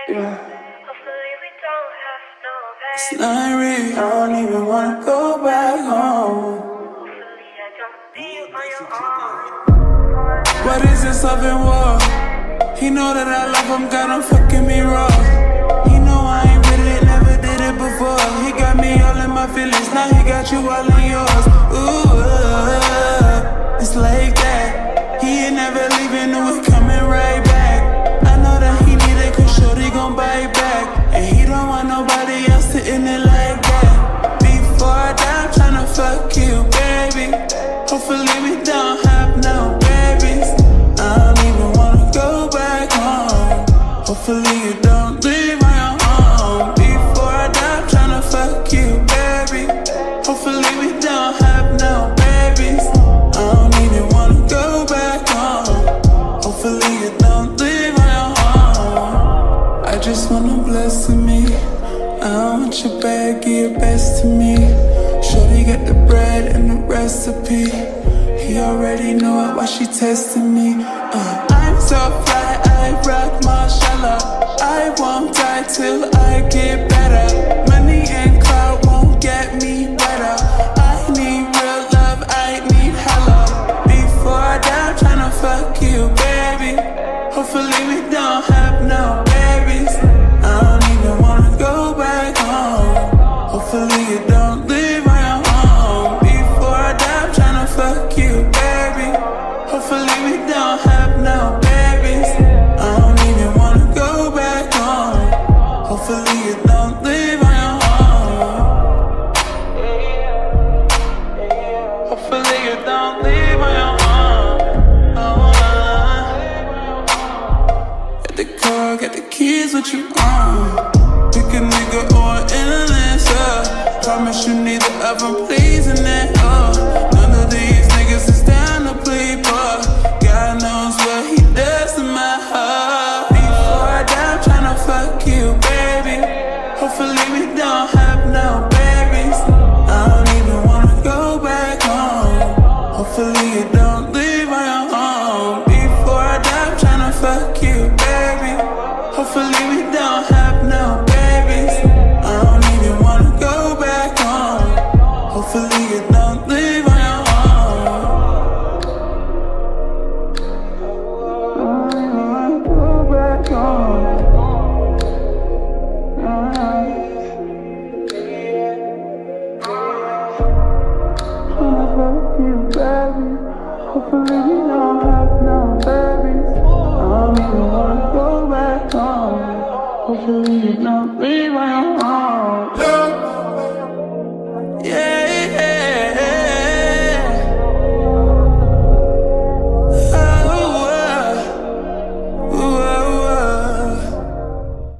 Yeah. It's nyree, I don't even wanna go back home. What is this love and war? He know that I love him, got him fucking me raw. He know I ain't with it, never did it before. He got me all in my feelings, now he got you all in yours. Ooh, it's like that. He ain't never leaving, no, we coming right back. I know that he need it, cause shorty gon' bite back. And he don't want nobody else sitting it like that. Before I die, I'm tryna fuck you, baby. Hopefully we don't have no babies. I don't even wanna go back home. Hopefully you don't leave my home. Before I die, I'm tryna fuck you, baby. Hopefully we don't have no babies. I don't even wanna go back home. Hopefully you don't leave my home. I just wanna bless me. I don't want your bag, give your best to me. Shorty got the bread and the recipe. He already know it, why she testing me. I'm so fly, I rock Marshalla. I won't die till I get better. Money and clout won't get me better. I need real love, I need hella. Before I die, I'm tryna fuck you, baby. Hopefully we don't have no babies. I don't even wanna go back home. Hopefully you don't leave my home. Before I die, I'm tryna fuck you, baby. Hopefully we don't have no babies. I don't even wanna go back home. Hopefully you don't leave my home. Hopefully you don't leave my home. At the car, got the keys, what you on? Pick a nigga or an endless, promise you neither of them pleasing that, none of these niggas is down to play, but God knows what he does to my heart. Before I die, I'm tryna fuck you, baby. Hopefully we don't have no babies. I don't even wanna go back home. Hopefully you don't leave my home. Before I die, I'm tryna fuck you, baby. Hopefully we don't have no babies. I don't even wanna go back home. Hopefully you don't leave my home. I don't even wanna go back home. Tryna fuck you, baby. Hopefully we don't have no babies. I don't even wanna go back home. Hopefully you don't leave my home. Yeah.